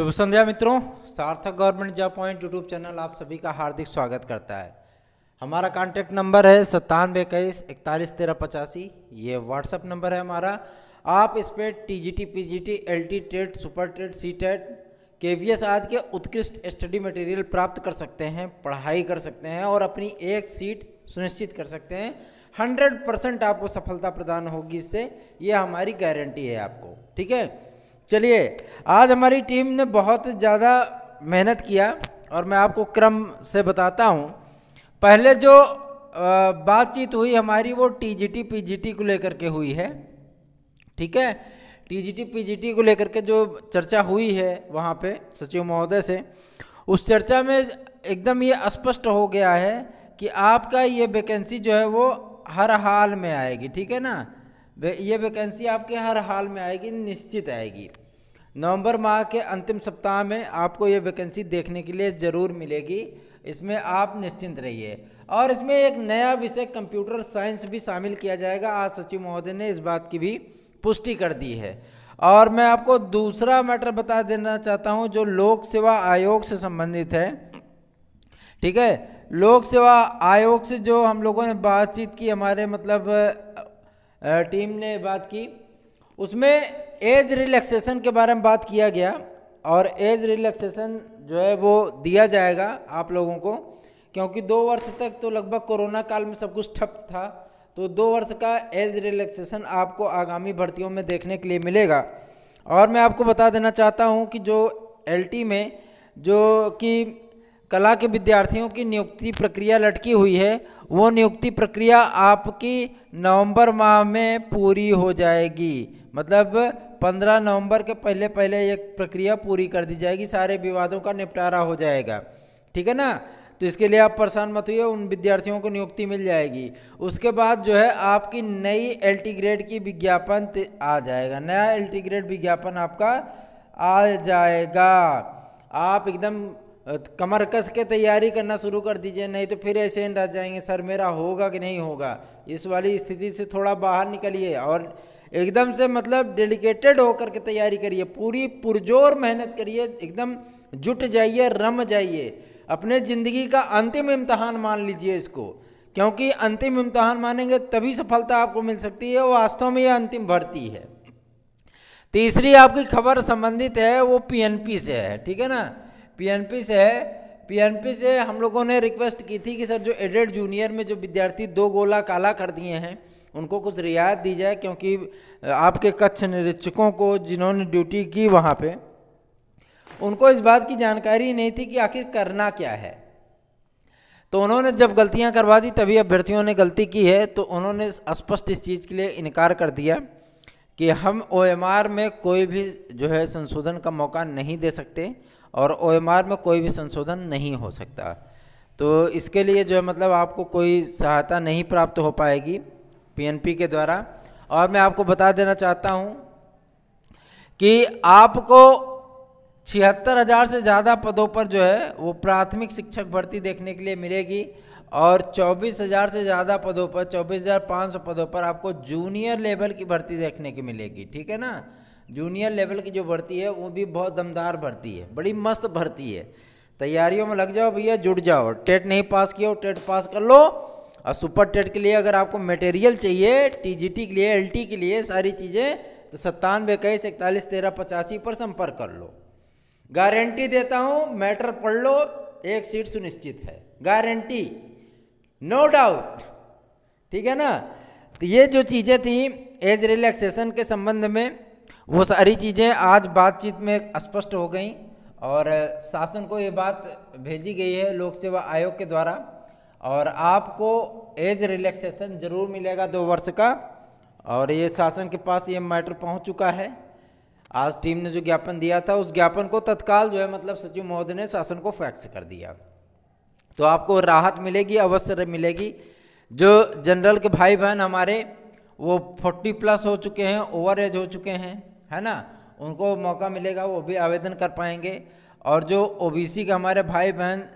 शुभ संध्या मित्रों, सार्थक government job point YouTube channel आप सभी का हार्दिक स्वागत करता है। हमारा कॉन्टैक्ट नंबर है 9721411385। ये व्हाट्सअप नंबर है हमारा। आप इस पर TGT, PGT, LT, TET, super TET, CTET, KVS आदि के उत्कृष्ट स्टडी मटेरियल प्राप्त कर सकते हैं, पढ़ाई कर सकते हैं और अपनी एक सीट सुनिश्चित कर सकते हैं। 100% आपको सफलता प्रदान होगी इससे, ये हमारी गारंटी है आपको। ठीक है, चलिए आज हमारी टीम ने बहुत ज़्यादा मेहनत किया और मैं आपको क्रम से बताता हूँ। पहले जो बातचीत हुई हमारी वो टीजीटी पीजीटी को लेकर के हुई है। ठीक है, टीजीटी पीजीटी को लेकर के जो चर्चा हुई है वहाँ पे सचिव महोदय से, उस चर्चा में एकदम ये स्पष्ट हो गया है कि आपका ये वैकेंसी जो है वो हर हाल में आएगी। ठीक है ना, ये वैकेंसी आपके हर हाल में आएगी, निश्चित आएगी। नवंबर माह के अंतिम सप्ताह में आपको ये वैकेंसी देखने के लिए ज़रूर मिलेगी, इसमें आप निश्चिंत रहिए। और इसमें एक नया विषय कंप्यूटर साइंस भी शामिल किया जाएगा। आज सचिव महोदय ने इस बात की भी पुष्टि कर दी है। और मैं आपको दूसरा मैटर बता देना चाहता हूँ जो लोक सेवा आयोग से संबंधित है। ठीक है, लोक सेवा आयोग से जो हम लोगों ने बातचीत की, हमारे मतलब टीम ने बात की, उसमें एज रिलैक्सेशन के बारे में बात किया गया। और एज रिलैक्सेशन जो है वो दिया जाएगा आप लोगों को, क्योंकि 2 वर्ष तक तो लगभग कोरोना काल में सब कुछ ठप था, तो 2 वर्ष का एज रिलैक्सेशन आपको आगामी भर्तियों में देखने के लिए मिलेगा। और मैं आपको बता देना चाहता हूँ कि जो एलटी में जो कि कला के विद्यार्थियों की नियुक्ति प्रक्रिया लटकी हुई है, वो नियुक्ति प्रक्रिया आपकी नवंबर माह में पूरी हो जाएगी। मतलब 15 नवंबर के पहले ये प्रक्रिया पूरी कर दी जाएगी, सारे विवादों का निपटारा हो जाएगा। ठीक है ना, तो इसके लिए आप परेशान मत होइए, उन विद्यार्थियों को नियुक्ति मिल जाएगी। उसके बाद जो है आपकी नई एलटी ग्रेड की विज्ञापन आ जाएगा, नया एलटी ग्रेड विज्ञापन आपका आ जाएगा। आप एकदम कमर कस के तैयारी करना शुरू कर दीजिए, नहीं तो फिर ऐसे ही रह जाएंगे, सर मेरा होगा कि नहीं होगा। इस वाली स्थिति से थोड़ा बाहर निकलिए और एकदम से मतलब डेडिकेटेड होकर के तैयारी करिए, पूरी पुरजोर मेहनत करिए, एकदम जुट जाइए, रम जाइए। अपने ज़िंदगी का अंतिम इम्तहान मान लीजिए इसको, क्योंकि अंतिम इम्तहान मानेंगे तभी सफलता आपको मिल सकती है। वो वास्तव में ये अंतिम भर्ती है। तीसरी आपकी खबर संबंधित है वो पीएनपी से है। ठीक है ना, पीएनपी से है। पीएनपी से हम लोगों ने रिक्वेस्ट की थी कि सर जो एडेड जूनियर में जो विद्यार्थी 2 गोला काला कर दिए हैं उनको कुछ रियायत दी जाए, क्योंकि आपके कक्ष निरीक्षकों को जिन्होंने ड्यूटी की वहाँ पे, उनको इस बात की जानकारी नहीं थी कि आखिर करना क्या है। तो उन्होंने जब गलतियाँ करवा दी, तभी अभ्यर्थियों ने गलती की है, तो उन्होंने स्पष्ट इस चीज़ के लिए इनकार कर दिया कि हम ओएमआर में कोई भी जो है संशोधन का मौका नहीं दे सकते और ओएमआर में कोई भी संशोधन नहीं हो सकता। तो इसके लिए जो है मतलब आपको कोई सहायता नहीं प्राप्त हो पाएगी पीएनपी के द्वारा। और मैं आपको बता देना चाहता हूं कि आपको 76,000 से ज़्यादा पदों पर जो है वो प्राथमिक शिक्षक भर्ती देखने के लिए मिलेगी और 24,000 से ज़्यादा पदों पर, 24,500 पदों पर आपको जूनियर लेवल की भर्ती देखने की मिलेगी। ठीक है ना, जूनियर लेवल की जो भर्ती है वो भी बहुत दमदार भर्ती है, बड़ी मस्त भर्ती है। तैयारियों में लग जाओ भैया, जुट जाओ। टेट नहीं पास किया हो, टेट पास कर लो। और सुपर टेट के लिए अगर आपको मटेरियल चाहिए, टीजीटी के लिए, एलटी के लिए सारी चीज़ें, तो 9721411385 पर संपर्क कर लो। गारंटी देता हूँ, मैटर पढ़ लो, एक सीट सुनिश्चित है, गारंटी, नो डाउट। ठीक है ना, तो ये जो चीज़ें थी एज रिलैक्सेशन के संबंध में, वो सारी चीज़ें आज बातचीत में स्पष्ट हो गई और शासन को ये बात भेजी गई है लोक सेवा आयोग के द्वारा। और आपको एज रिलैक्सेशन ज़रूर मिलेगा 2 वर्ष का, और ये शासन के पास ये मैटर पहुंच चुका है। आज टीम ने जो ज्ञापन दिया था उस ज्ञापन को तत्काल जो है मतलब सचिव महोदय ने शासन को फैक्स कर दिया, तो आपको राहत मिलेगी, अवश्य मिलेगी। जो जनरल के भाई बहन हमारे वो 40+ हो चुके हैं, ओवर एज हो चुके हैं, है ना, उनको मौका मिलेगा, वो भी आवेदन कर पाएंगे। और जो ओबीसी के हमारे भाई बहन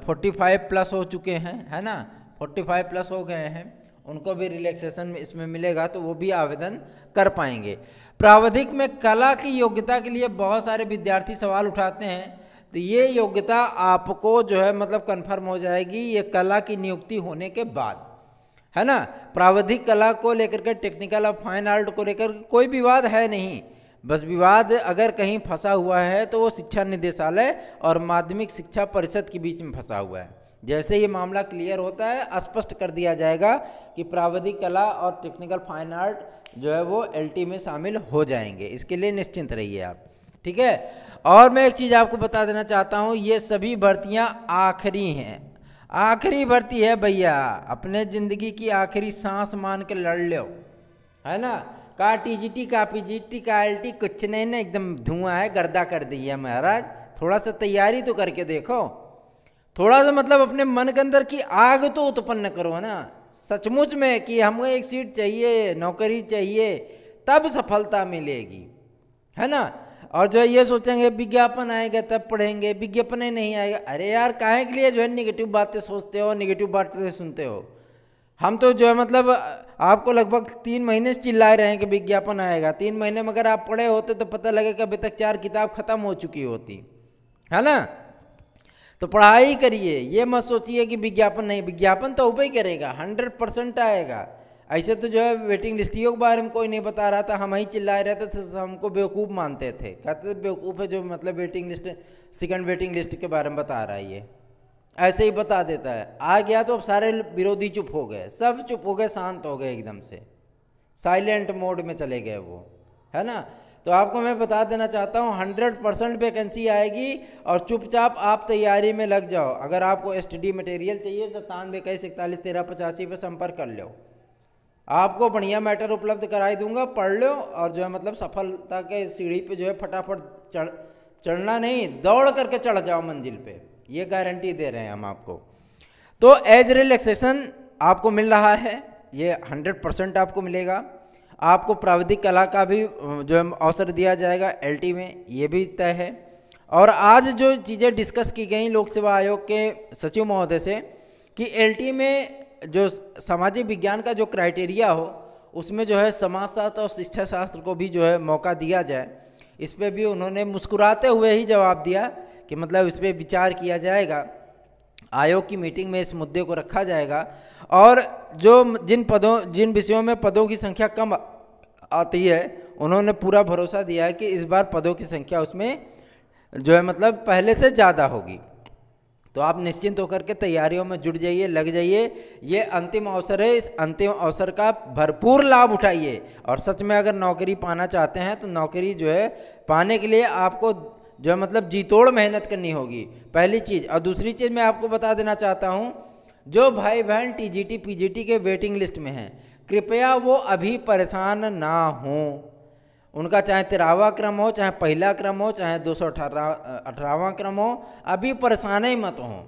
45+ हो चुके हैं, है ना, 45+ हो गए हैं, उनको भी रिलैक्सेशन इसमें मिलेगा, तो वो भी आवेदन कर पाएंगे। प्रावधिक में कला की योग्यता के लिए बहुत सारे विद्यार्थी सवाल उठाते हैं, तो ये योग्यता आपको जो है मतलब कन्फर्म हो जाएगी ये कला की नियुक्ति होने के बाद, है ना। प्रावधिक कला को लेकर के, टेक्निकल और फाइन आर्ट को लेकर कोई विवाद है नहीं, बस विवाद अगर कहीं फंसा हुआ है तो वो शिक्षा निदेशालय और माध्यमिक शिक्षा परिषद के बीच में फंसा हुआ है। जैसे ये मामला क्लियर होता है, स्पष्ट कर दिया जाएगा कि प्रावधिक कला और टेक्निकल फाइन आर्ट जो है वो एलटी में शामिल हो जाएंगे, इसके लिए निश्चिंत रहिए आप, ठीक है। और मैं एक चीज़ आपको बता देना चाहता हूँ, ये सभी भर्तियाँ आखिरी हैं, आखिरी भर्ती है भैया, अपने ज़िंदगी की आखिरी सांस मान के लड़ लो, है ना। का टीजीटी का पीजीटी का एलटी कुछ नहीं ना, एकदम धुआं है, गर्दा कर दी है महाराज। थोड़ा सा तैयारी तो करके देखो, थोड़ा सा मतलब अपने मन के अंदर की आग तो उत्पन्न करो ना सचमुच में कि हमें एक सीट चाहिए, नौकरी चाहिए, तब सफलता मिलेगी, है ना। और जो ये सोचेंगे विज्ञापन आएगा तब पढ़ेंगे, विज्ञापन ही नहीं आएगा, अरे यार काहे के लिए जो है निगेटिव बातें सोचते हो, निगेटिव बातें सुनते हो। हम तो जो है मतलब आपको लगभग 3 महीने से चिल्लाए रहे हैं कि विज्ञापन आएगा, 3 महीने में अगर आप पढ़े होते तो पता लगे कि अभी तक 4 किताब खत्म हो चुकी होती, है ना। तो पढ़ाई करिए, ये मत सोचिए कि विज्ञापन नहीं, विज्ञापन तो ऊपर ही करेगा, 100% आएगा। ऐसे तो जो है वेटिंग लिस्टियों के बारे में कोई नहीं बता रहा था, हम ही चिल्लाए रहते थे, हमको बेवकूफ़ मानते थे, कहते थे बेवकूफ़ है जो मतलब waiting list, second waiting list के बारे में बता रहा है, ये ऐसे ही बता देता है। आ गया तो अब सारे विरोधी चुप हो गए, सब चुप हो गए, शांत हो गए, एकदम से साइलेंट मोड में चले गए वो, है ना। तो आपको मैं बता देना चाहता हूँ 100% वैकेंसी आएगी और चुपचाप आप तैयारी में लग जाओ। अगर आपको एसटीडी मटेरियल चाहिए 9721411385 पे संपर्क कर लो, आपको बढ़िया मैटर उपलब्ध कराई दूंगा, पढ़ लो और जो है मतलब सफलता के सीढ़ी पे जो है फटाफट चढ़ना नहीं, दौड़ करके चढ़ जाओ मंजिल पे, ये गारंटी दे रहे हैं हम आपको। तो एज रिलैक्सेशन आपको मिल रहा है, ये 100% आपको मिलेगा। आपको प्राविधिक कला का भी जो है अवसर दिया जाएगा एलटी में, ये भी तय है। और आज जो चीज़ें डिस्कस की गई लोक सेवा आयोग के सचिव महोदय से कि एलटी में जो सामाजिक विज्ञान का जो क्राइटेरिया हो उसमें जो है समाजशास्त्र और शिक्षा शास्त्र को भी जो है मौका दिया जाए, इस पर भी उन्होंने मुस्कुराते हुए ही जवाब दिया कि मतलब इस पर विचार किया जाएगा, आयोग की मीटिंग में इस मुद्दे को रखा जाएगा। और जो जिन विषयों में पदों की संख्या कम आती है उन्होंने पूरा भरोसा दिया है कि इस बार पदों की संख्या उसमें जो है मतलब पहले से ज़्यादा होगी। तो आप निश्चिंत होकर के तैयारियों में जुट जाइए, लग जाइए, ये अंतिम अवसर है, इस अंतिम अवसर का भरपूर लाभ उठाइए। और सच में अगर नौकरी पाना चाहते हैं तो नौकरी जो है पाने के लिए आपको जो है मतलब जी तोड़ मेहनत करनी होगी, पहली चीज़। और दूसरी चीज़ मैं आपको बता देना चाहता हूँ, जो भाई बहन टीजीटी पीजीटी के वेटिंग लिस्ट में हैं कृपया वो अभी परेशान ना हों, उनका चाहे 13वां क्रम हो, चाहे पहला क्रम हो, चाहे 218वां क्रम हो, अभी परेशान ही मत हो।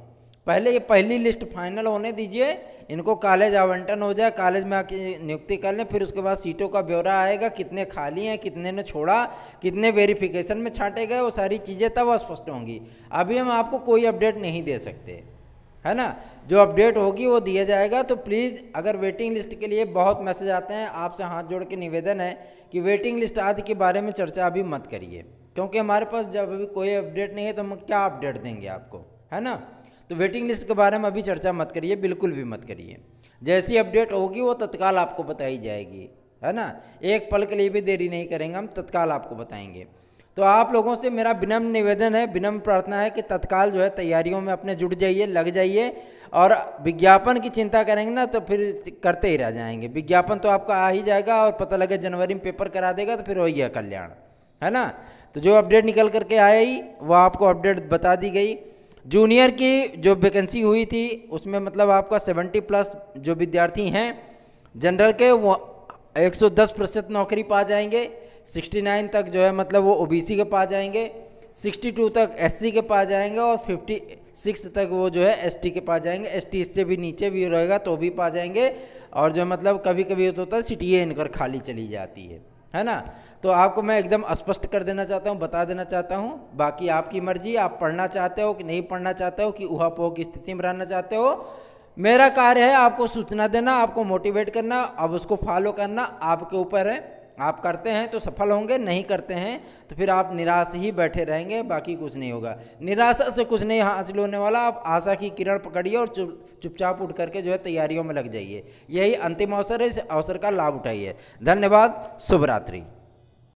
पहले ये पहली लिस्ट फाइनल होने दीजिए, इनको कॉलेज आवंटन हो जाए, कॉलेज में आके नियुक्ति कर लें, फिर उसके बाद सीटों का ब्यौरा आएगा, कितने खाली हैं, कितने ने छोड़ा, कितने वेरिफिकेशन में छांटे गए, वो सारी चीज़ें तब स्पष्ट होंगी। अभी हम आपको कोई अपडेट नहीं दे सकते, है ना। जो अपडेट होगी वो दिया जाएगा। तो प्लीज़ अगर वेटिंग लिस्ट के लिए बहुत मैसेज आते हैं, आपसे हाथ जोड़ के निवेदन है कि वेटिंग लिस्ट आदि के बारे में चर्चा अभी मत करिए, क्योंकि हमारे पास जब अभी कोई अपडेट नहीं है तो हम क्या अपडेट देंगे आपको, है ना। तो वेटिंग लिस्ट के बारे में अभी चर्चा मत करिए, बिल्कुल भी मत करिए। जैसी अपडेट होगी वो तत्काल आपको बताई जाएगी, है ना। एक पल के लिए भी देरी नहीं करेंगे, हम तत्काल आपको बताएंगे। तो आप लोगों से मेरा विनम्र निवेदन है, विनम्र प्रार्थना है कि तत्काल जो है तैयारियों में अपने जुट जाइए, लग जाइए। और विज्ञापन की चिंता करेंगे ना तो फिर करते ही रह जाएंगे। विज्ञापन तो आपका आ ही जाएगा और पता लगे जनवरी में पेपर करा देगा तो फिर वही है कल्याण, है ना। तो जो अपडेट निकल करके आई वो आपको अपडेट बता दी गई। जूनियर की जो वैकेंसी हुई थी उसमें मतलब आपका 70+ जो विद्यार्थी हैं जनरल के वो 110% नौकरी पा जाएंगे, 69 तक जो है मतलब वो ओबीसी के पा जाएंगे, 62 तक एससी के पा जाएंगे और 56 तक वो जो है एसटी के पा जाएंगे। एसटी इससे भी नीचे भी रहेगा तो भी पा जाएंगे। और जो मतलब कभी कभी होता है सीटीए इनकर खाली चली जाती है ना। तो आपको मैं एकदम स्पष्ट कर देना चाहता हूँ, बता देना चाहता हूँ। बाकी आपकी मर्जी, आप पढ़ना चाहते हो कि नहीं पढ़ना चाहते हो, कि ऊहापोह की स्थिति में रहना चाहते हो, मेरा कार्य है आपको सूचना देना, आपको मोटिवेट करना, अब उसको फॉलो करना आपके ऊपर है। आप करते हैं तो सफल होंगे, नहीं करते हैं तो फिर आप निराश ही बैठे रहेंगे, बाकी कुछ नहीं होगा। निराशा से कुछ नहीं हासिल होने वाला। आप आशा की किरण पकड़िए और चुपचाप उठ करके जो है तैयारियों में लग जाइए। यही अंतिम अवसर है, इस अवसर का लाभ उठाइए। धन्यवाद, शुभ रात्रि।